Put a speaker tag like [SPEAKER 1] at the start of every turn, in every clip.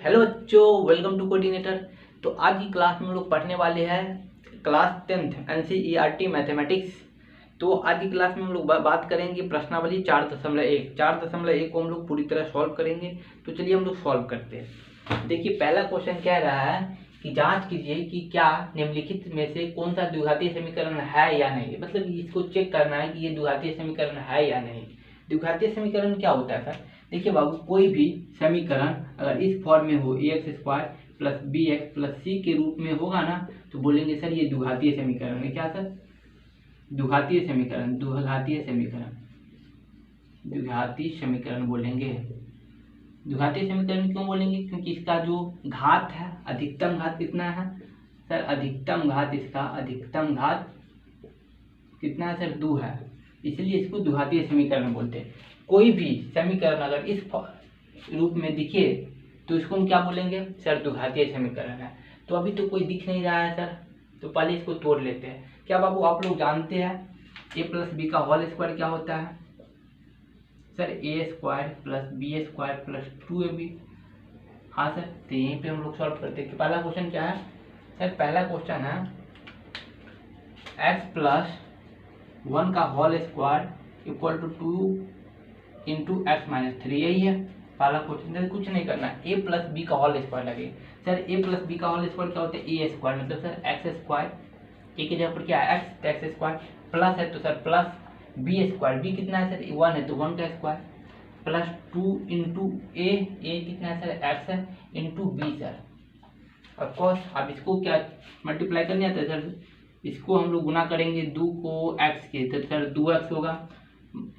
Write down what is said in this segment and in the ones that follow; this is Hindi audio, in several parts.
[SPEAKER 1] हेलो बच्चों, वेलकम टू कोऑर्डिनेटर। तो आज की क्लास में हम लोग पढ़ने वाले हैं क्लास 10th एनसीईआरटी मैथमेटिक्स। तो आज की क्लास में हम लोग बात करेंगे प्रश्नावली 4.1 को हम लोग पूरी तरह सॉल्व करेंगे। तो चलिए हम लोग सॉल्व करते हैं। देखिए, पहला क्वेश्चन कह रहा है कि जांच कीजिए कि क्या निम्नलिखित में से कौन सा द्विघातीय समीकरण है या नहीं। मतलब इसको चेक करना है कि ये द्विघातीय समीकरण है या नहीं। द्विघातीय समीकरण क्या होता है सर? देखिए बाबू, कोई भी समीकरण अगर इस फॉर्म में हो ax² plus bx plus c के रूप में होगा ना, तो बोलेंगे सर ये द्विघातीय समीकरण है। क्या सर? द्विघातीय समीकरण बोलेंगे। द्विघातीय समीकरण क्यों बोलेंगे? क्योंकि इसका जो घात है, अधिकतम घात कितना है सर? अधिकतम घात कितना है सर? 2 है। इसलिए इसको द्विघातीय समीकरण बोलते हैं। कोई भी समीकरण अगर इस रूप में दिखे तो इसको हम क्या बोलेंगे सर? द्विघातीय समीकरण है। तो अभी तो कोई दिख नहीं रहा है सर, तो पहले इसको तोड़ लेते हैं। क्या बाबू आप लोग जानते हैं a प्लस बी का होल स्क्वायर क्या होता है sir? a² plus b² plus 2ab। हाँ सर, तो यहीं पे हम लोग सॉल्व करते हैं। पहला क्वेश्चन क्या है सर? पहला क्वेश्चन है x प्लस 1 का whole square equal to 2 into x minus 3। यही है पहला क्वेश्चन। कुछ नहीं करना है, a प्लस बी का होल स्क्वायर लगे। सर a प्लस बी का होल स्क्वायर क्या होता है? a² मतलब सर x²। a की जगह पर क्या है? x, तो x² प्लस है तो सर प्लस b²। b कितना है सर? 1 है तो 1 का स्क्वायर प्लस 2 इंटू a कितना है सर? x है इंटू b सर। ऑफकोर्स अब इसको क्या मल्टीप्लाई करने आता है सर? इसको हम लोग गुना करेंगे 2 को x के, तो सर 2x होगा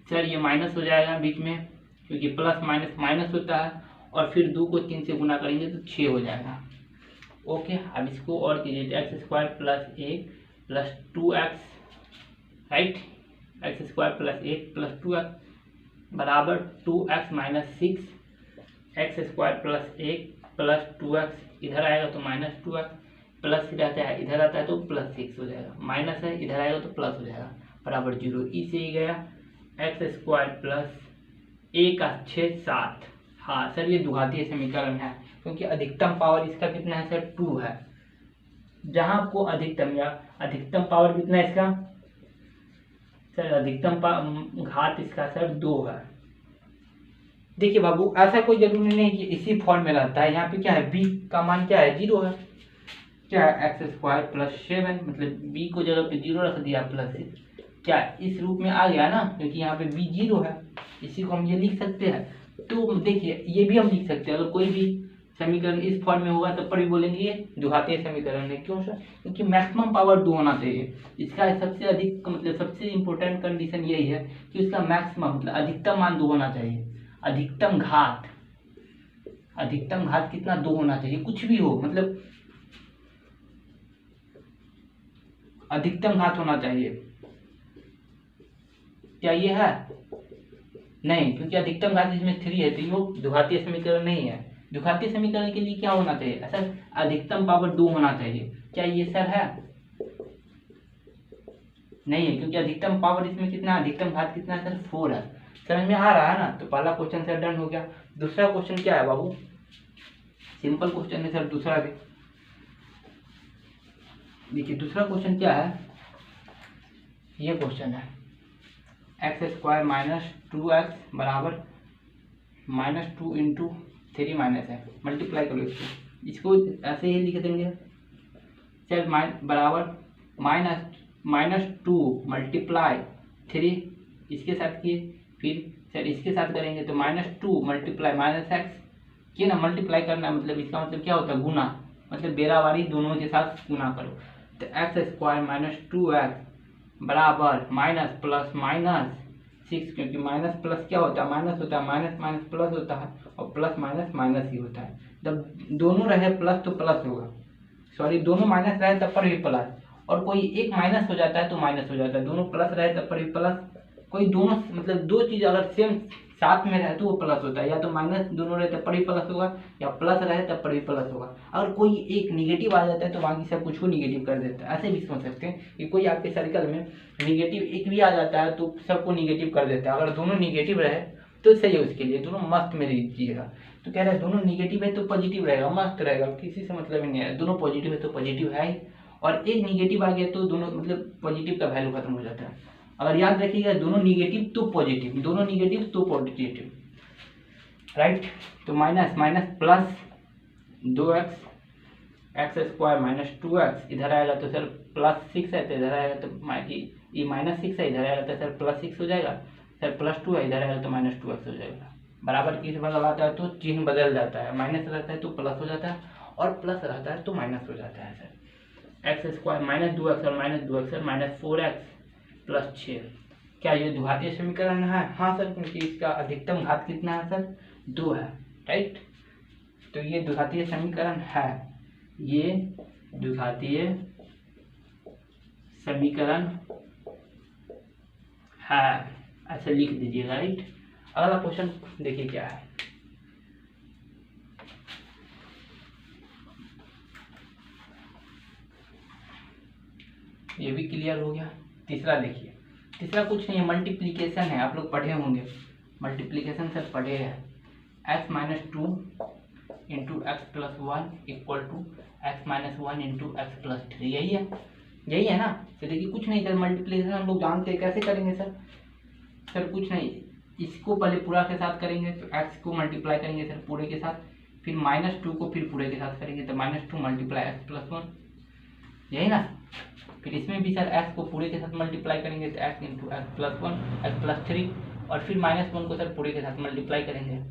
[SPEAKER 1] सर। ये माइनस हो जाएगा बीच में, क्योंकि प्लस माइनस माइनस होता है। और फिर 2 को 3 से गुना करेंगे तो 6 हो जाएगा। ओके, अब इसको और कीजिए, x² plus 1 plus 2x, right? x² plus 1 plus 2x बराबर 2x minus 6। x² plus 1 plus 2x इधर आएगा तो माइनस 2x, प्लस रहता है इधर आता है तो प्लस 6 हो जाएगा। माइनस है इधर आएगा तो प्लस हो जाएगा बराबर 0। ई से ही गया x² प्लस 1 का 6 7। हाँ सर, ये द्विघातीय समीकरण है क्योंकि अधिकतम पावर इसका कितना है सर? 2 है। जहां आपको अधिकतम पावर कितना है इसका सर? अधिकतम घात इसका सर 2 है। देखिए बाबू, ऐसा कोई जरूरी नहीं कि इसी फॉर्म में रहता है। यहाँ पे क्या है? b का मान क्या है? 0 है। क्या है? x² प्लस 7, मतलब b को जगह पे 0 रख दिया प्लस 6। क्या इस रूप में आ गया ना? क्योंकि यहाँ पे b 0 है, इसी को हम ये लिख सकते हैं। तो देखिए, ये भी हम लिख सकते हैं। अगर कोई भी समीकरण इस फॉर्म में होगा तब पर भी बोलेंगे ये द्विघातीय समीकरण है। क्यों सर? क्योंकि मैक्सिमम पावर 2 होना चाहिए। इसका सबसे अधिक मतलब सबसे इंपॉर्टेंट कंडीशन यही है कि उसका मैक्सिमम मतलब अधिकतम मान 2 होना चाहिए। अधिकतम घात कितना? 2 होना चाहिए। कुछ भी हो, मतलब अधिकतम घात होना चाहिए। क्या ये है? नहीं, क्योंकि अधिकतम घात इसमें 3 है, तो ये द्विघातीय समीकरण नहीं है। द्विघातीय समीकरण के लिए क्या होना चाहिए सर? अधिकतम पावर 2 होना चाहिए। क्या ये सर है? नहीं है, क्योंकि अधिकतम पावर इसमें कितना? अधिकतम घात कितना है सर? 4 है। समझ में आ रहा है ना? तो पहला क्वेश्चन सर डन हो गया। दूसरा क्वेश्चन क्या है बाबू? सिंपल क्वेश्चन है सर दूसरा भी। देखिए दूसरा क्वेश्चन क्या है? ये क्वेश्चन है x² माइनस 2x बराबर माइनस 2 इंटू 3 माइनस है। मल्टीप्लाई करो इसको ऐसे ही लिख देंगे सर, बराबर माइनस 2 मल्टीप्लाई 3 इसके साथ किए, फिर सर इसके साथ करेंगे तो -2 मल्टीप्लाई -x किए ना। मल्टीप्लाई करना मतलब इसका मतलब क्या होता है? गुना, मतलब बेरावारी दोनों के साथ गुना करो। तो x² माइनस 2x बराबर माइनस प्लस माइनस 6, क्योंकि माइनस प्लस क्या होता है? माइनस होता है, माइनस माइनस प्लस होता है, और प्लस माइनस माइनस ही होता है। जब दोनों रहे प्लस तो प्लस होगा, सॉरी दोनों माइनस रहे तब पर भी प्लस, और कोई एक माइनस हो जाता है तो माइनस हो जाता है। दोनों प्लस रहे तब पर भी प्लस। कोई दोनों मतलब दो चीज अगर सेम साथ में रहे तो वो प्लस होता है। या तो माइनस दोनों रहे तब पर भी प्लस होगा, या प्लस रहे तब पर भी प्लस होगा। अगर कोई एक निगेटिव आ जाता है तो बाकी सब कुछ को निगेटिव कर देता है। ऐसे भी समझ सकते हैं कि कोई आपके सर्कल में निगेटिव एक भी आ जाता है तो सबको निगेटिव कर देता है। अगर दोनों निगेटिव रहे तो सही है उसके लिए, दोनों मस्त में लीजिएगा। तो कह रहा है दोनों निगेटिव है तो पॉजिटिव रहेगा, मस्त रहेगा, किसी से मतलब ही नहीं है। दोनों पॉजिटिव है तो पॉजिटिव है ही, और एक निगेटिव आ गया तो दोनों मतलब पॉजिटिव का वैल्यू खत्म हो जाता है। अगर याद रखिएगा दोनों निगेटिव तो पॉजिटिव, दोनों निगेटिव तो पॉजिटिव, राइट। तो minus minus plus 2x x square minus 2x, इधर आएगा तो सर प्लस 6 है, तो इधर आएगा तो ये माइनस 6 है, इधर आएगा तो सर प्लस 6 हो जाएगा, सर प्लस 2 है, इधर आएगा तो माइनस 2x हो जाएगा। बराबर किस बदल आता है तो चिन्ह बदल जाता है, माइनस रहता है तो प्लस हो जाता है, और प्लस रहता है तो माइनस हो जाता है sir. X square minus 2x और minus 2x sir minus 4x plus 6। क्या ये द्विघातीय समीकरण है? हाँ सर, क्योंकि इसका अधिकतम घात कितना है सर? 2 है, राइट। तो ये द्विघातीय समीकरण है, ये द्विघातीय समीकरण है, ऐसे लिख दीजिएगा, राइट। अगला क्वेश्चन देखिए क्या है। ये भी क्लियर हो गया। तीसरा देखिए, तीसरा कुछ नहीं है, मल्टीप्लीकेशन है, आप लोग पढ़े होंगे, मल्टीप्लीकेशन सर पढ़े हैं। x minus 2 into x plus 1 equal to x minus 1 into x plus 3, यही है ना। तो देखिए कुछ नहीं सर, मल्टीप्लीकेशन हम लोग जानते हैं, कैसे करेंगे सर? सर कुछ नहीं, इसको पहले पूरा के साथ करेंगे तो x को मल्टीप्लाई करेंगे सर पूरे के साथ, फिर माइनस 2 को फिर पूरे के साथ करेंगे तो माइनस 2 मल्टीप्लाई एक्स प्लस 1, यही ना। फिर इसमें भी सर x को पूरे के साथ मल्टीप्लाई करेंगे तो x into x plus 1 x plus 3, और फिर माइनस 1 को सर पूरे के साथ मल्टीप्लाई करेंगे।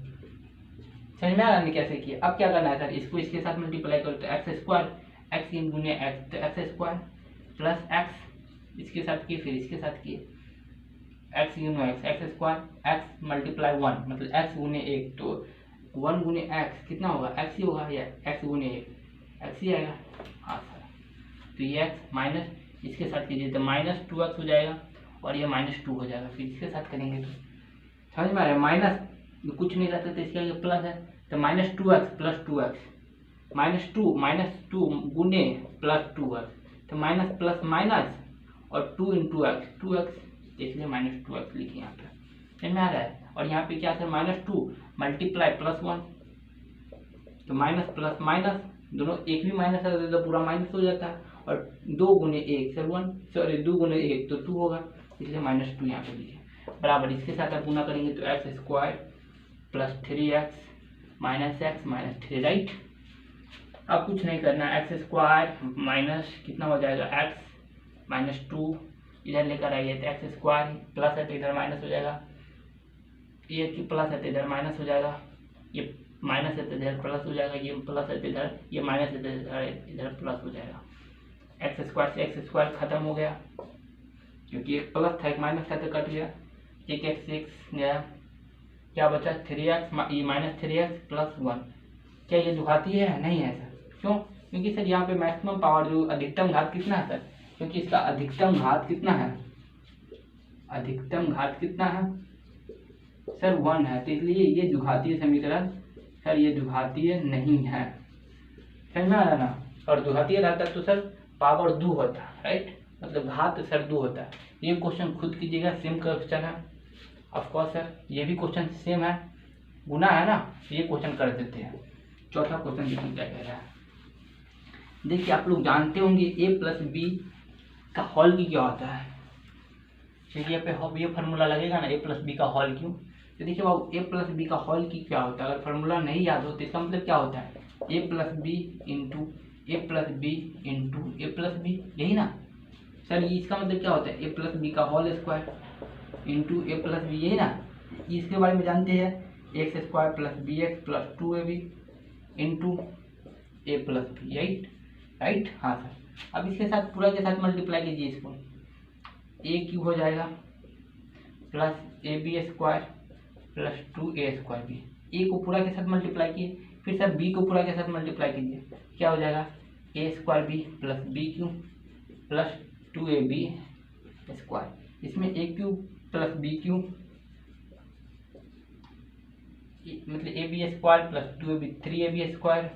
[SPEAKER 1] समझ में आ रहा है कैसे किया? अब क्या करना है सर, इसको इसके साथ मल्टीप्लाई करो तो एक्स स्क्वायर, एक्स गुने एक्स तो एक्स स्क्वायर प्लस एक्स, इसके साथ किए फिर इसके साथ किए, एक्स गुने x x square, x multiply 1 मतलब एक्स गुने 1, तो 1 गुने एक्स कितना होगा? एक्स ही होगा, या एक्स गुने 1 एक्स ही आएगा। हाँ सर, तो ये एक्स माइनस इसके साथ कीजिए तो माइनस 2x हो जाएगा, और ये माइनस 2 हो जाएगा, फिर इसके साथ करेंगे तो समझ में आ रहा है। माइनस कुछ नहीं रहता तो इसके आगे प्लस है, तो minus 2x plus 2x minus 2 गुने प्लस 2x, तो माइनस प्लस माइनस और 2 इंटू एक्स 2x, इसलिए माइनस 2x लिखिए यहाँ पे, समझ में आ रहा है। और यहाँ पे क्या है माइनस 2 मल्टीप्लाई प्लस 1, तो माइनस प्लस माइनस दोनों एक भी माइनस है तो पूरा माइनस हो जाता है, और 2 गुने 1 सर 1, सॉरी 2 गुने 1 तो 2 होगा, इसलिए माइनस 2 यहाँ पे लिखिए। बराबर इसके साथ आप गुना करेंगे तो x square plus 3x minus x minus 3, right. अब कुछ नहीं करना, एक्स स्क्वायर माइनस कितना हो जाएगा एक्स माइनस 2, इधर लेकर आइए तो एक्स स्क्वायर प्लस है तो इधर माइनस हो जाएगा, ये की प्लस है तो इधर माइनस हो जाएगा, ये माइनस है तो इधर प्लस हो जाएगा, ये प्लस है तो इधर, ये माइनस है तो इधर प्लस हो जाएगा। एक्स स्क्वायर से एक्स स्क्वायर खत्म हो गया, क्योंकि एक प्लस था एक माइनस था तो कट गया, एक एक्स एक्स गया, क्या बचा 3x, ये माइनस 3x प्लस 1। क्या ये द्विघातीय है? नहीं है सर, क्यों? क्योंकि सर यहाँ पे मैक्सिमम पावर जो अधिकतम घात कितना है सर, क्योंकि इसका अधिकतम घात कितना है, अधिकतम घात कितना है सर 1 है, तो इसलिए ये द्विघातीय समीकरण सर ये द्विघातीय नहीं है, समझ में आ रहा ना। और द्विघातीय रहता तो सर पावर 2 होता, राइट, मतलब घात सर 2 होता है। ये क्वेश्चन खुद कीजिएगा, सेम क्वेश्चन है ऑफकोर्स सर, ये भी क्वेश्चन सेम है, गुना है ना, ये क्वेश्चन कर देते हैं। चौथा क्वेश्चन देखिए क्या कह रहा है। देखिए आप लोग जानते होंगे a प्लस बी का हॉल की क्या होता है, देखिए यहाँ पे ये फार्मूला लगेगा ना, a प्लस बी का हॉल क्यों। तो देखिए बाबू a प्लस बी का हॉल की क्या होता है, अगर फार्मूला नहीं याद हो तो इसका मतलब क्या होता है, a plus B into A plus B into A plus B, यही ना सर। इसका मतलब क्या होता है, a प्लस बी का whole square into A plus B, यही ना। इसके बारे में जानते हैं, X square plus B X plus 2ab into A plus B, right. हाँ सर, अब इसके साथ पूरा के साथ मल्टीप्लाई कीजिए, इसको ए क्यूब हो जाएगा plus A B square plus 2a square B, A को पूरा के साथ मल्टीप्लाई किए, फिर सर बी को पूरा के साथ मल्टीप्लाई कीजिए, क्या हो जाएगा A square B plus B cube plus 2ab square, इसमें A cube plus B cube मतलब A B square plus 2ab 3ab square,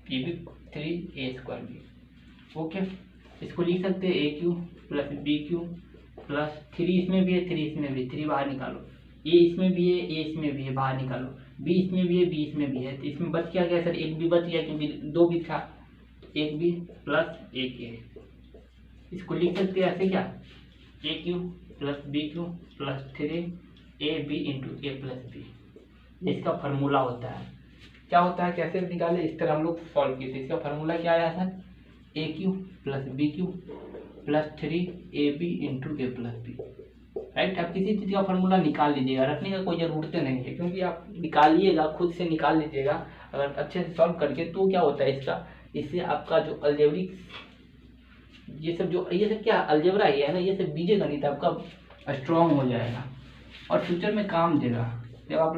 [SPEAKER 1] ये भी 3a स्क्वायर भी, ओके। इसको लिख सकते हैं A cube plus B cube plus 3 इसमें भी है, 3 इसमें भी, 3 बाहर निकालो, ए इसमें भी है, ए इसमें भी है, बाहर निकालो, बी इसमें भी है, बी इसमें भी है, तो इसमें बच क्या गया सर, एक बी बच गया क्योंकि 2 भी था, एक बी प्लस एक ए। इसको लिख सकते हैं ऐसे क्या, A cube plus B cube plus 3 A B into A plus B, इसका फार्मूला होता है। क्या होता है, कैसे निकाले, इस तरह हम लोग सॉल्व किए थे। इसका फार्मूला क्या आया sir, A cube plus B cube plus 3 A B into A plus B, right. अब किसी चीज़ का फार्मूला निकाल लीजिएगा, रखने का कोई ज़रूरत नहीं है, क्योंकि आप निकालिएगा खुद से निकाल लीजिएगा अगर अच्छे से सॉल्व करके, तो क्या होता है इसका, इससे आपका जो अलजेब्रिक ये सब क्या अलजेब्रा ही है ना, ये सब बीजगणित आपका स्ट्रॉन्ग हो जाएगा और फ्यूचर में काम देगा। जब आप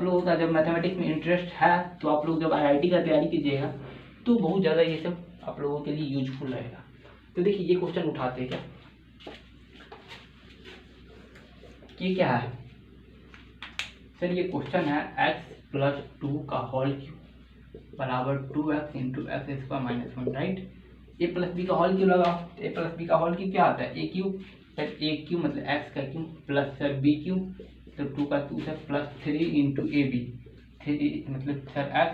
[SPEAKER 1] लोगों का जब मैथमेटिक्स में इंटरेस्ट है, तो आप लोग जब IIT का तैयारी कीजिएगा तो बहुत ज़्यादा ये सब आप लोगों के लिए यूजफुल रहेगा। तो देखिए ये क्वेश्चन उठाते हैं, ये क्या है सर, ये क्वेश्चन है x प्लस 2 का होल क्यूब बराबर 2x into X square minus 1, right. A plus B का होल क्यूब लगाओ, ए प्लस बी का होल क्यूब क्या आता है, A cube, sir A cube मतलब x का cube plus sir B cube तो 2 का 2 sir plus 3 into A B, 3 मतलब sir x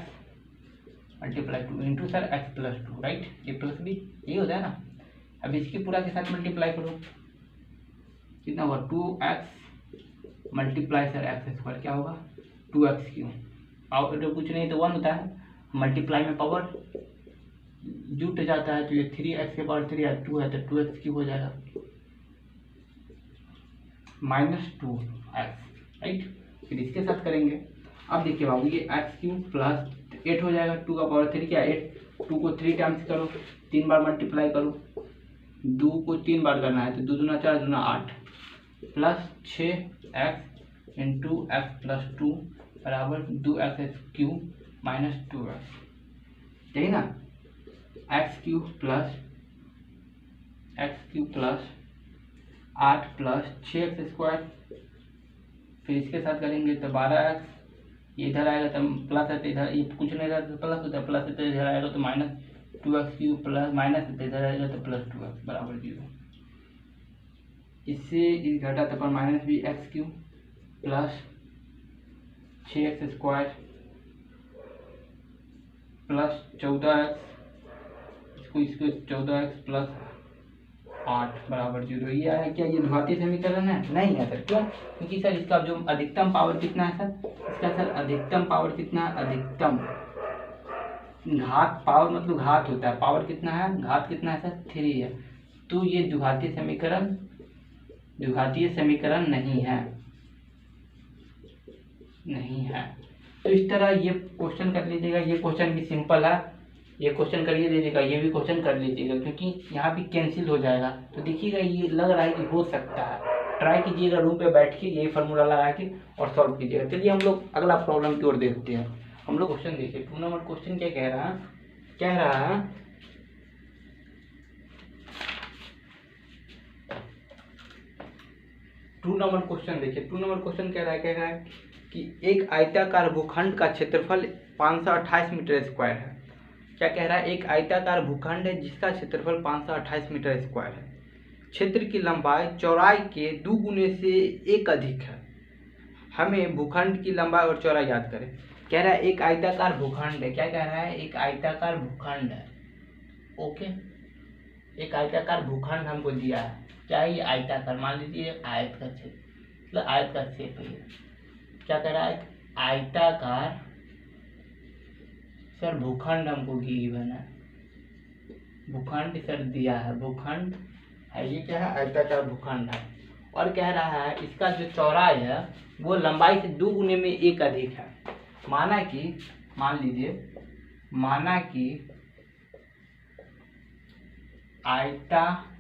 [SPEAKER 1] multiply 2 into sir x plus 2, right, A plus B यही होता है ना। अब इसके पूरा के साथ मल्टीप्लाई करो, कितना होगा 2x multiply sir x square, क्या होगा 2x क्यूब, और तो कुछ नहीं तो 1 होता है, मल्टीप्लाई में पावर जुट जाता है, तो ये 3x के पावर 3 है, 2 है तो 2x क्यूब हो जाएगा माइनस 2x, राइट। फिर इसके साथ करेंगे, अब देखिए बाबू ये x क्यूब प्लस 8 हो जाएगा, 2 का पावर 3 क्या है 8, 2 को 3 टाइम्स करो, 3 बार मल्टीप्लाई करो, 2 को 3 बार करना है तो 2 दूना 4 दूना 8 plus 6x into x plus 2 बराबर 2x क्यूब माइनस 2x, यही ना, x cube plus 8 plus 6x square, फिर इसके साथ करेंगे तो 12x, ये इधर आएगा तो प्लस है तो इधर ये कुछ नहीं रहेगा तो प्लस होता है, प्लस है तो इधर आएगा तो minus 2x cube plus minus है तो इधर आएगा तो प्लस 2x बराबर 0। इससे इस घटा तो पर माइनस भी x cube plus 6x square plus 14x, इसको 14x प्लस 8 बराबर 0। ये आया क्या, ये घातीय समीकरण है, नहीं है सर, क्यों, क्योंकि सर इसका जो अधिकतम पावर कितना है सर, इसका सर अधिकतम पावर कितना है, अधिकतम घात पावर मतलब घात होता है, पावर कितना है, घात कितना है सर 3 है, तो ये द्विघातीय समीकरण नहीं है। तो इस तरह ये क्वेश्चन कर लीजिएगा, ये क्वेश्चन भी सिंपल है, ये क्वेश्चन कर लीजिएगा, ये भी क्वेश्चन कर लीजिएगा, क्योंकि यहाँ भी कैंसिल हो जाएगा। तो देखिएगा ये लग रहा है कि हो सकता है, ट्राई कीजिएगा रूम पे बैठ के यही फार्मूला लगा के और सॉल्व कीजिएगा। चलिए हम लोग अगला प्रॉब्लम की ओर देखते हैं। हम लोग क्वेश्चन देखिए, 2 नंबर क्वेश्चन क्या कह रहा है, 2 नंबर क्वेश्चन देखिए, 2 नंबर क्वेश्चन कह रहा है कि एक आयताकार भूखंड का क्षेत्रफल 528 मीटर स्क्वायर है। क्या कह रहा है, एक आयताकार भूखंड है जिसका क्षेत्रफल 528 मीटर स्क्वायर है, क्षेत्र की लंबाई चौड़ाई के 2 गुने से 1 अधिक है, हमें भूखंड की लंबाई और चौड़ाई याद करें। कह रहा है एक आयताकार भूखंड है, क्या कह रहा है, एक आयताकार भूखंड है, ओके, एक आयताकार भूखंड हमको दिया है, क्या है ये आयताकार, मान लीजिए आयत का क्षेत्र मतलब आयत का क्षेत्र है। क्या कह रहा है, आयताकार सर भूखंड हमको गिवन है, भूखंड सर दिया है, भूखंड है, ये क्या है आयताकार भूखंड है, और कह रहा है इसका जो चौड़ाई है वो लंबाई से 2 गुने में 1 अधिक है। माना कि आयताकार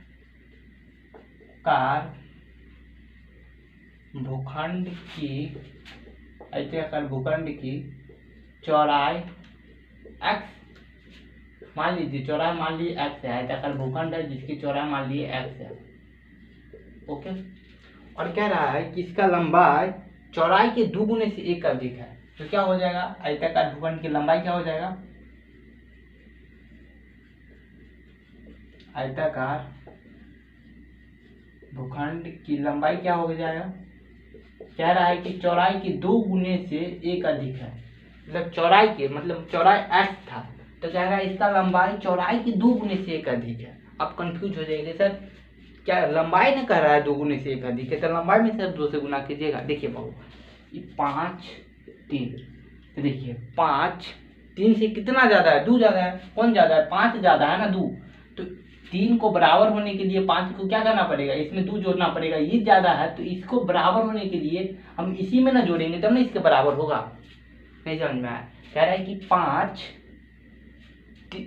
[SPEAKER 1] भूखंड की चौड़ाई x, मान लीजिए चौड़ाई मान लीजिए x है, आयताकार भूखंड है जिसकी चौड़ाई मान लीजिए x है, ओके, और कह रहा है कि इसका लंबाई चौड़ाई के 2 गुने से 1 अधिक है, तो क्या हो जाएगा, आयताकार भूखंड की लंबाई क्या हो जाएगा, आयताकार भूखंड की लंबाई क्या हो जाएगा, कह रहा है कि चौड़ाई की 2 गुने से 1 अधिक है। मतलब चौड़ाई के मतलब चौड़ाई x था, तो कह रहा है इसका लंबाई चौड़ाई की 2 गुने से 1 अधिक है। अब कंफ्यूज हो जाएंगे सर, क्या लंबाई ने कह रहा है 2 गुने से 1 अधिक है, तो लंबाई में सर 2 से गुना कीजिएगा। देखिए बाबू, ये 5 3, तो देखिए 5 3 से कितना ज्यादा है, 2 ज्यादा है। कौन ज्यादा है, 5 ज्यादा है ना 2। तो 3 को बराबर होने के लिए 5 को क्या करना पड़ेगा, इसमें 2 जोड़ना पड़ेगा। ये ज्यादा है तो इसको बराबर होने के लिए हम इसी में ना जोड़ेंगे तब ना इसके बराबर होगा। नहीं समझ में आया, कह रहा है कि 5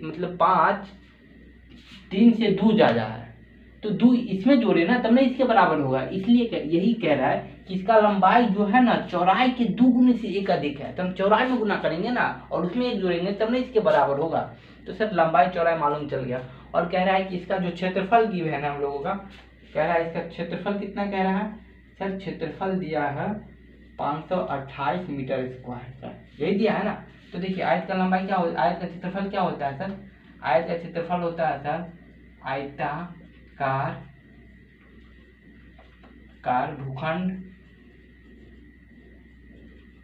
[SPEAKER 1] मतलब 5 3 से 2 ज्यादा है, तो 2 इसमें जोड़े ना तब ना इसके बराबर होगा। इसलिए यही कह रहा है कि इसका लंबाई जो है ना चौड़ाई के 2 गुने से 1 अधिक है, तो हम चौड़ाई में गुना करेंगे ना और उसमें 1 जोड़ेंगे तब ना इसके बराबर होगा। तो सर लंबाई चौड़ाई मालूम चल गया। और कह रहा है कि इसका जो क्षेत्रफल की है ना हम लोगों का, कह रहा है इसका क्षेत्रफल कितना कह रहा है सर, क्षेत्रफल दिया है 528 मीटर स्क्वायर, यही दिया है ना। तो देखिए आयत का लंबाई क्या होता है, आयत का क्षेत्रफल क्या होता है सर, आयत का क्षेत्रफल होता है सर आयताकार भूखंड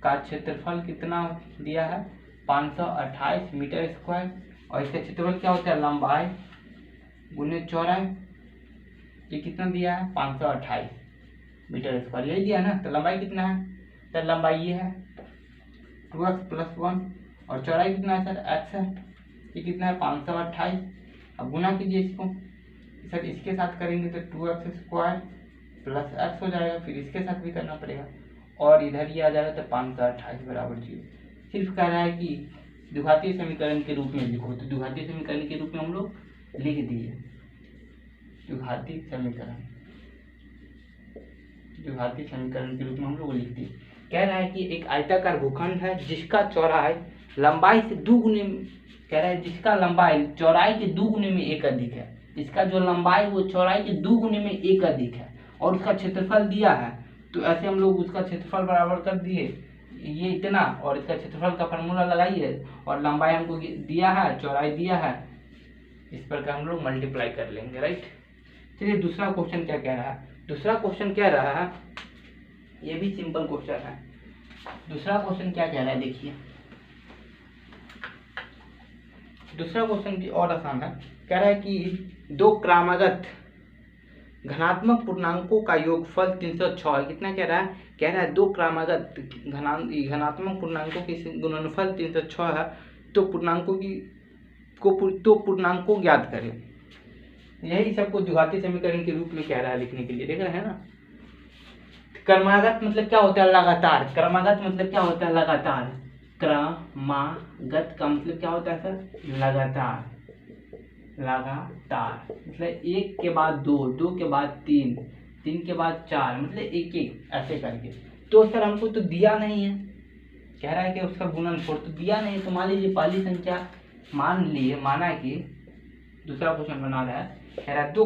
[SPEAKER 1] का क्षेत्रफल कितना दिया है 528 मीटर स्क्वायर, और इसका क्षेत्रफल क्या होता है लंबाई गुने चौड़ाई, ये कितना दिया है 528 मीटर स्क्वायर, यही दिया है ना। तो लंबाई कितना है सर, लंबाई ये है 2x + 1, और चौड़ाई कितना है सर x है, ये कितना है 528। अब गुना कीजिए इसको सर, इसके साथ करेंगे तो 2x² + x हो जाएगा, फिर इसके साथ भी करना पड़ेगा और इधर ये आ जाएगा तो 528 बराबर 0। सिर्फ कह रहा है कि द्विघातीय समीकरण के रूप में लिखो, तो द्विघातीय समीकरण के रूप में हम लोग लिख दिए। द्विघातीय समीकरण के रूप में हम लोग लिख दिए। कह रहा है कि एक आयताकार भूखंड है जिसका चौड़ाई लंबाई से 2 गुने, कह रहा है जिसका लंबाई चौड़ाई के 2 गुने में 1 अधिक है, इसका जो लंबाई वो चौड़ाई के 2 गुने में 1 अधिक है, और उसका क्षेत्रफल दिया है। तो ऐसे हम लोग उसका क्षेत्रफल बराबर कर दिए, ये इतना, और इसका क्षेत्रफल का फार्मूला लगाइए, और लंबाई हमको दिया है, चौड़ाई दिया है, इस प्रकार हम लोग मल्टीप्लाई कर लेंगे, राइट। चलिए दूसरा क्वेश्चन क्या कह रहा है, दूसरा क्वेश्चन कह रहा है, ये भी सिंपल क्वेश्चन है। दूसरा क्वेश्चन क्या कह रहा है देखिए, दूसरा क्वेश्चन भी और आसान है। कह रहा है कि 2 क्रमागत घनात्मक पूर्णांकों का योगफल 306 है। कितना कह रहा है, कह रहा है 2 क्रमागत घनात्मक पूर्णांकों की गुणनफल 306 है, तो पूर्णांकों ज्ञात करें। यही सबको द्विघातीय समीकरण के रूप में कह रहा है लिखने के लिए, देख रहे हैं ना। क्रमागत मतलब क्या होता है लगातार, क्रमागत मतलब क्या होता है लगातार, क्रमागत का मतलब क्या होता है सर लगातार, मतलब 1 के बाद 2, 2 के बाद 3, 3 के बाद 4, मतलब 1 ऐसे करके। तो सर हमको तो दिया नहीं है, कह रहा है कि उसका गुणनफल तो दिया नहीं, तो मान लीजिए पहली संख्या माना कि दूसरा क्वेश्चन बना रहा है, कह रहा है 2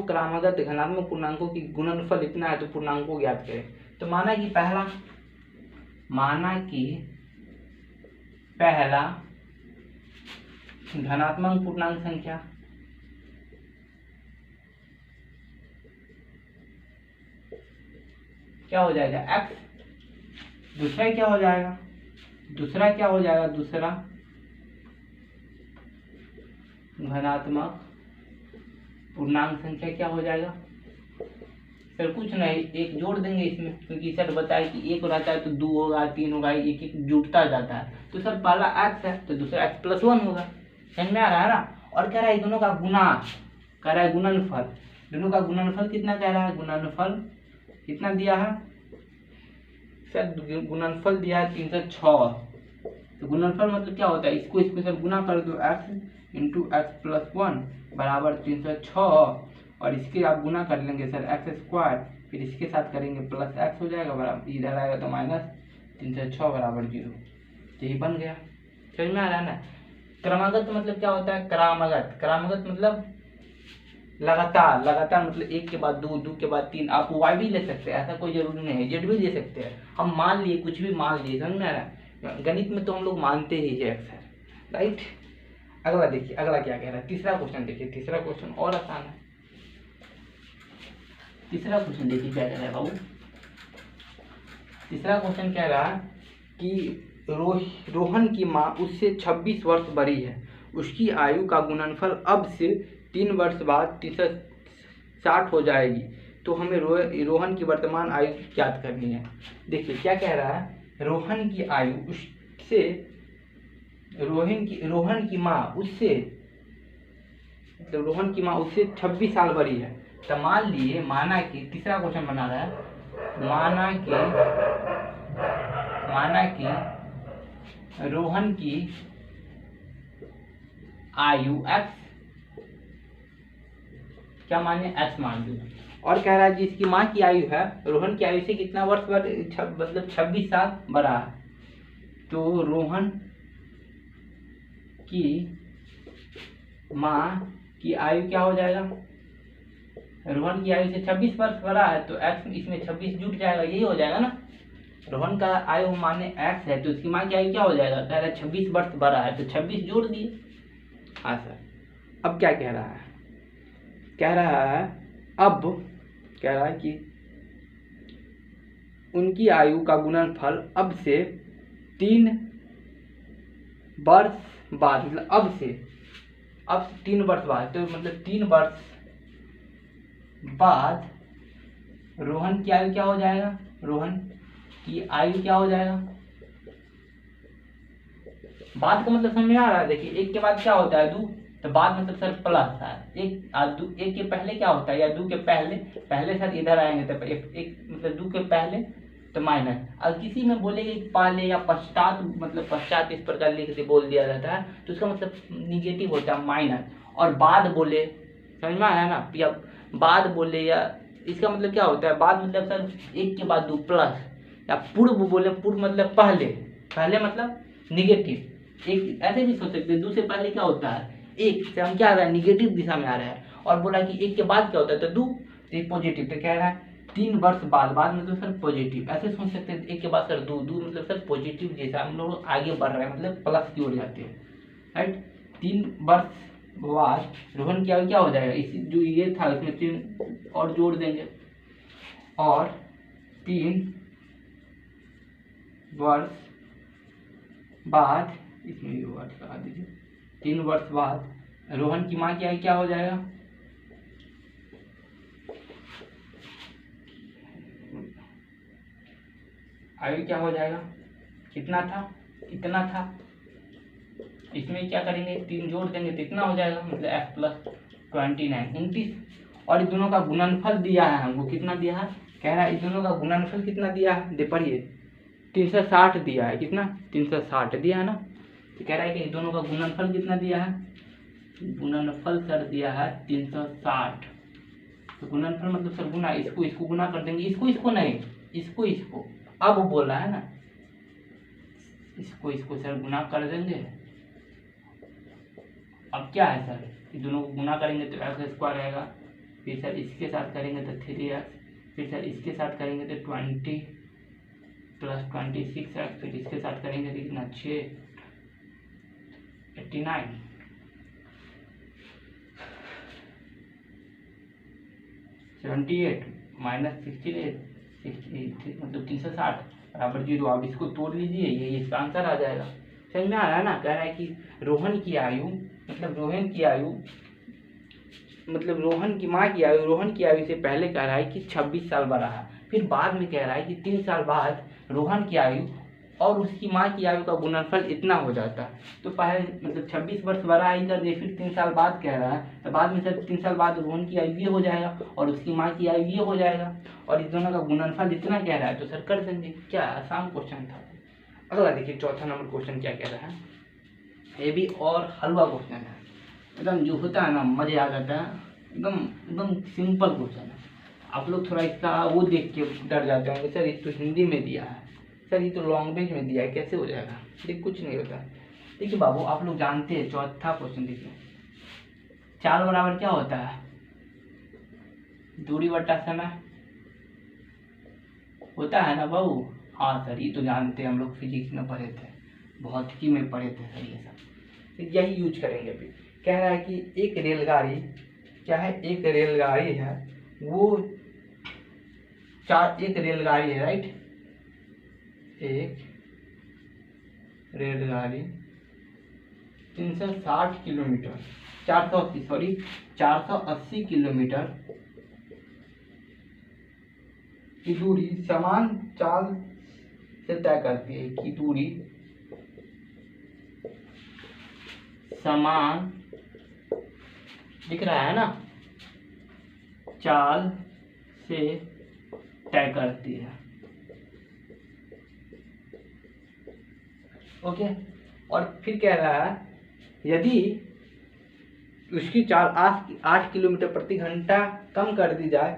[SPEAKER 1] क्रमागत घनात्मक पूर्णांकों की गुणनफल इतना है, तो पूर्णांकों ज्ञात करें। तो माना कि पहला धनात्मक पूर्णांक संख्या क्या हो जाएगा x, दूसरा क्या हो जाएगा, दूसरा धनात्मक पूर्णांक संख्या क्या हो जाएगा सर, कुछ नहीं, 1 जोड़ देंगे इसमें, क्योंकि सर बताया कि 1 रहता है तो 2 होगा, 3 होगा, 1 जुड़ता जाता है। तो सर पहला x है तो दूसरा x + 1 होगा, समझ में आ रहा है ना। और कह रहा है दोनों का गुना, कह रहा है गुणनफल, दोनों का गुणनफल कितना कह रहा है, गुणनफल कितना दिया है सर, गुणनफल दिया है 306। तो गुणनफल मतलब क्या होता है, इसको सर गुना कर दो, x × x + 1 बराबर 306, और इसके आप गुना कर लेंगे सर x², फिर इसके साथ करेंगे प्लस x हो जाएगा बराबर, इधर आएगा तो -306 बराबर 0। तो ये बन गया, समझ में आ रहा है ना। क्रमागत मतलब क्या होता है, क्रमागत मतलब लगातार मतलब 1 के बाद 2, 2 के बाद 3, आप y भी ले सकते हैं, ऐसा कोई जरूरी नहीं है, z भी ले सकते हैं। हम मान लिए, कुछ भी मान लिए, समझ में आ रहा है। गणित में तो हम लोग मानते ही है अक्सर, राइट। अगला देखिए, अगला क्या कह रहा है, तीसरा क्वेश्चन देखिए, तीसरा क्वेश्चन और आसान है। तीसरा क्वेश्चन देखिए क्या कह रहा है बाबू। तीसरा क्वेश्चन कह रहा है कि रोहन की माँ उससे 26 वर्ष बड़ी है, उसकी आयु का गुणनफल अब से 3 वर्ष बाद 360 हो जाएगी, तो हमें रोहन की वर्तमान आयु ज्ञात करनी है। देखिए क्या कह रहा है, रोहन की आयु उससे रोहन की माँ उससे मतलब रोहन की माँ उससे 26 साल बड़ी है। तो मान लिए, माना कि तीसरा क्वेश्चन बना रहा है, माना कि रोहन की आयु x, क्या माने x मान लो, और कह रहा है जिसकी माँ की आयु है रोहन की आयु से कितना वर्ष मतलब 26 साल बड़ा है, तो रोहन की माँ की आयु क्या हो जाएगा, रोहन की आयु से 26 वर्ष बड़ा है तो x इसमें 26 जुट जाएगा, यही हो जाएगा ना। रोहन का आयु माने x है तो उसकी माँ की आयु क्या हो जाएगा, कह रहा है 26 वर्ष बड़ा है तो 26 जोड़ दिए। हाँ सर। अब क्या कह रहा है, कह रहा है कि उनकी आयु का गुणनफल अब से 3 वर्ष बाद, मतलब अब से 3 वर्ष बाद, तो मतलब 3 वर्ष बाद रोहन की आयु क्या हो जाएगा, रोहन की आयु क्या हो जाएगा, बाद का मतलब समझ में आ रहा है। देखिए एक के बाद क्या होता है, दो, तो बाद मतलब सर प्लस है, एक के पहले क्या होता है, या दो के पहले सर इधर आएंगे तो एक मतलब दो के पहले तो माइनस, और किसी में बोलेंगे पहले या पश्चात, मतलब पश्चात इस प्रकार लिख दे बोल दिया जाता है तो उसका मतलब निगेटिव होता है माइनस, और बाद बोले, समझ में आया ना, या बाद बोले या इसका मतलब क्या होता है, बाद मतलब सर एक के बाद दो प्लस, या पूर्व बोले, पूर्व मतलब पहले मतलब निगेटिव, एक ऐसे भी सोच सकते हैं, दो से पहले क्या होता है एक, से हम क्या आ रहा है निगेटिव दिशा में आ रहा है, और बोला कि एक के बाद क्या होता है तो दो, तो पॉजिटिव, तो कह रहा है 3 वर्ष बाद मतलब सर पॉजिटिव, ऐसे सोच सकते हैं एक के बाद सर दो मतलब सर पॉजिटिव जैसा हम लोग आगे बढ़ रहे हैं, मतलब प्लस की ओर जाते हैं, राइट। 3 वर्ष बाद रोहन की आयु क्या हो जाएगा, इसी जो ये था इसमें 3 और जोड़ देंगे, और 3 वर्ष बाद, इसमें ये वर्ष लगा दीजिए, 3 वर्ष बाद रोहन की माँ की आयु क्या हो जाएगा, आयु क्या हो जाएगा, कितना था, इतना था, इसमें क्या करेंगे 3 जोड़ देंगे तो इतना हो जाएगा, मतलब x प्लस 29 और इस दोनों का गुणनफल दिया है हमको, कितना दिया है, कह रहा है इस दोनों का गुणनफल कितना दिया है, दे पढ़िए 360 दिया है, कितना 360 दिया है ना, तो कह रहा है कि इस दोनों का गुणनफल कितना दिया है, गुणनफल सर दिया है 360, तो गुणनफल मतलब सर गुना, इसको गुना कर देंगे, इसको नहीं, इसको अब बोला है ना, इसको सर गुना कर देंगे। अब क्या है सर, इस दोनों को गुना करेंगे तो एक्स स्क्वायर आएगा, फिर सर इसके साथ करेंगे तो 3x, फिर सर इसके साथ करेंगे तो 20 प्लस 26x, फिर इसके साथ करेंगे तो कितना 6 89, माइनस 68 मतलब 360 बराबर 0। आप इसको तोड़ लीजिए, ये इसका आंसर आ जाएगा। समझ में आ रहा है ना, कह रहा है कि रोहन की आयु मतलब रोहन की माँ की आयु रोहन की आयु से पहले कह रहा है कि 26 साल बड़ा है, फिर बाद में कह रहा है कि 3 साल बाद रोहन की आयु और उसकी माँ की आयु का गुणनफल इतना हो जाता है, तो पहले मतलब 26 वर्ष बड़ा ही कर दिए, फिर 3 साल बाद कह रहा है, तो बाद में सर 3 साल बाद रोहन की आयु ये हो जाएगा और उसकी माँ की आयु ये हो जाएगा, और इस दोनों का गुणनफल इतना कह रहा है, तो सर कर देंगे। क्या आसान क्वेश्चन था। अगला देखिए चौथा नंबर क्वेश्चन क्या कह रहा है, ये भी और हलवा क्वेश्चन है, एकदम जो होता है ना मजे आ जाता है, एकदम सिंपल क्वेश्चन है। आप लोग थोड़ा इसका वो देख के डर जाते होंगे, सर ये तो हिंदी में दिया है, सर ये तो लैंग्वेज में दिया है, कैसे हो जाएगा, ये कुछ नहीं होता। देखिए बाबू आप लोग जानते हैं, चौथा क्वेश्चन देखिए, 4 बराबर क्या होता है, दूरी बटा समय होता है ना बाबू। हाँ सर ये तो जानते हैं, हम लोग फिजिक्स में पढ़े थे, भौतिकी में पढ़े थे सर ये सब, तो यही यूज करेंगे अभी। कह रहा है कि एक रेलगाड़ी क्या है, एक रेलगाड़ी है वो एक रेलगाड़ी है, राइट, एक रेलगाड़ी 360 किलोमीटर 480 किलोमीटर की दूरी समान चाल से तय करती है, की दूरी समान दिख रहा है ना, चाल से तय करती है। ओके, और फिर कह रहा है यदि उसकी चाल 8 किलोमीटर प्रति घंटा कम कर दी जाए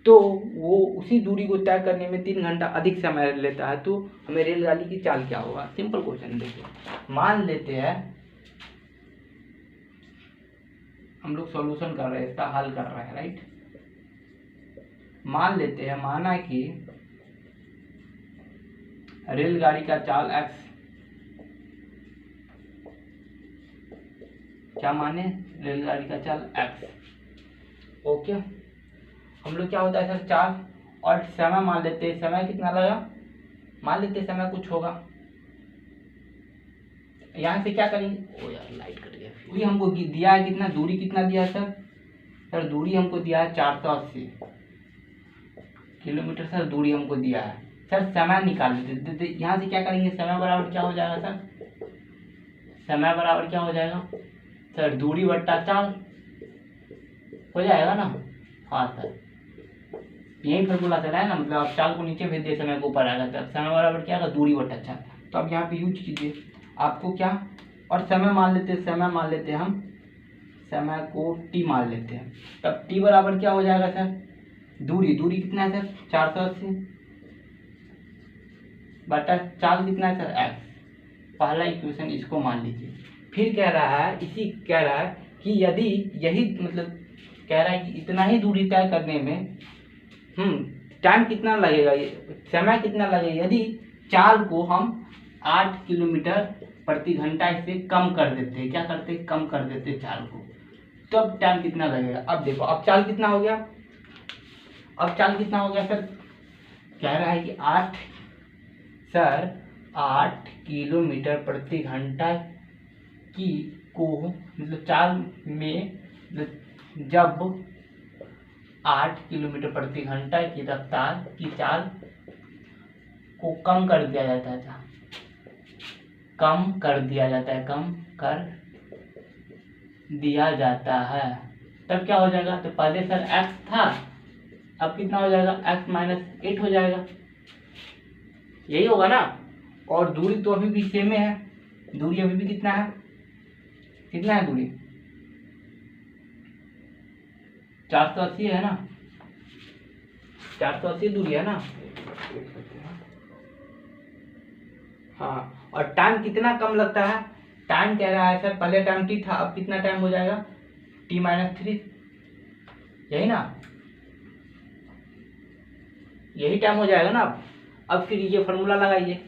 [SPEAKER 1] तो वो उसी दूरी को तय करने में 3 घंटा अधिक समय लेता है, तो हमें रेलगाड़ी की चाल क्या होगा। सिंपल क्वेश्चन देखिए, मान लेते हैं हम लोग सॉल्यूशन कर रहे हैं, इसका हल कर रहे हैं, राइट। मान लेते हैं, माना कि रेलगाड़ी का चाल x, क्या माने, रेलगाड़ी का चाल x। ओके, हम लोग क्या होता है सर, चाल और समय मान लेते हैं, समय कितना लगा, मान लेते हैं समय कुछ होगा। यहाँ से क्या करेंगे, ओ यार लाइट कट गया। दूरी हमको दिया है कितना, दूरी कितना दिया है सर, दूरी हमको दिया है 480 किलोमीटर सर, दूरी हमको दिया है सर। समय निकाल लेते, यहाँ से क्या करेंगे, समय बराबर क्या हो जाएगा सर, समय बराबर क्या हो जाएगा सर, दूरी बट्टा चाल हो जाएगा ना। हाँ सर, यही फॉर्मूला चला है ना, मतलब आप चाल को नीचे भेज दिए, समय को ऊपर आएगा, तब समय बराबर क्या आएगा, दूरी बट्टा चाल। तो अब यहाँ पे यूज कीजिए, आपको क्या, और समय मान लेते हैं, समय मान लेते हैं हम, समय को t मान लेते हैं, तब t बराबर क्या हो जाएगा सर, दूरी कितना है सर, 480 बटा चाल कितना है सर, x। पहला इक्वेशन इसको मान लीजिए। फिर कह रहा है कि यदि यही मतलब कह रहा है कि इतना ही दूरी तय करने में टाइम कितना लगेगा, समय कितना लगेगा, यदि चाल को हम 8 किलोमीटर प्रति घंटा से कम कर देते, क्या करते, कम कर देते चाल को, तब टाइम कितना लगेगा। अब देखो, अब चाल कितना हो गया, सर, कह रहा है कि 8 किलोमीटर प्रति घंटा की को मतलब चाल में जब 8 किलोमीटर प्रति घंटा की रफ्तार की चाल को कम कर दिया जाता है, तब क्या हो जाएगा, तो पहले सर x था, अब कितना हो जाएगा, x माइनस 8 हो जाएगा, यही होगा ना। और दूरी तो अभी भी सेम है, दूरी अभी भी कितना है दूरी 480 है ना, 480 दूरी है ना। हाँ, और टाइम कितना कम लगता है, टाइम कह रहा है सर, पहले टाइम t था, अब कितना टाइम हो जाएगा, t माइनस 3, यही ना, यही टाइम हो जाएगा ना। अब फिर ये फॉर्मूला लगाइए,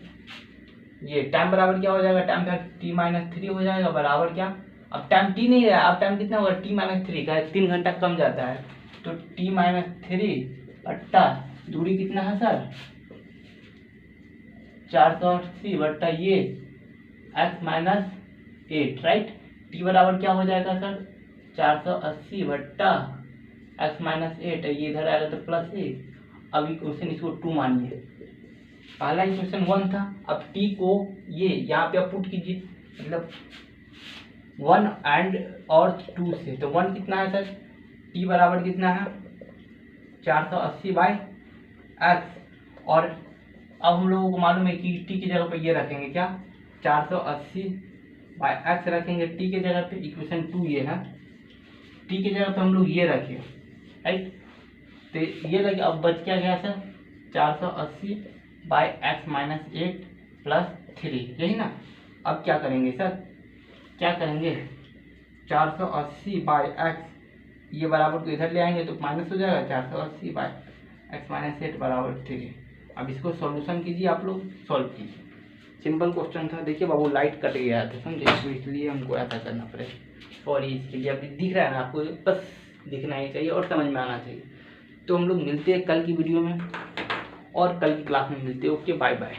[SPEAKER 1] ये टाइम बराबर क्या हो जाएगा, टाइम का t माइनस 3 हो जाएगा, बराबर क्या, अब टाइम t नहीं रहा, अब टाइम कितना होगा, t माइनस 3 का 3 घंटा कम जाता है, तो t माइनस 3 बट्टा दूरी कितना है सर, 480 बट्टा ये x माइनस 8, राइट। t बराबर क्या हो जाएगा सर, 480 बट्टा x माइनस 8, ये इधर आएगा तो प्लस 1। अब इक्वेशन इसको 2 मानिए, पहला इक्वेशन 1 था, अब t को ये यहाँ पे पुट कीजिए, मतलब 1 एंड और 2 से, तो 1 कितना है सर, t बराबर कितना है 480 बाई x, और अब हम लोगों को मालूम है कि t की जगह पे ये रखेंगे, क्या 480 बाई x रखेंगे, t की जगह पे, इक्वेशन 2 ये है, t की जगह पे हम लोग ये रखे, राइट, तो ये लगे। अब बच क्या गया sir, 480 by x minus 8 plus 3, यही ना। अब क्या करेंगे सर, क्या करेंगे, 480 बाई x, ये बराबर को इधर ले आएंगे तो माइनस हो जाएगा, 480 बाई x माइनस 8 बराबर 3। अब इसको सॉल्यूशन कीजिए, आप लोग सॉल्व कीजिए, सिंपल क्वेश्चन था। देखिए बाबू लाइट कट गया था, समझे, तो इसलिए हमको ऐसा करना पड़ेगा, सॉरी इसके लिए। अभी दिख रहा है ना आपको, बस दिखना ही चाहिए और समझ में आना चाहिए। तो हम लोग मिलते हैं कल की वीडियो में और कल की क्लास में मिलते हैं। Okay, bye bye.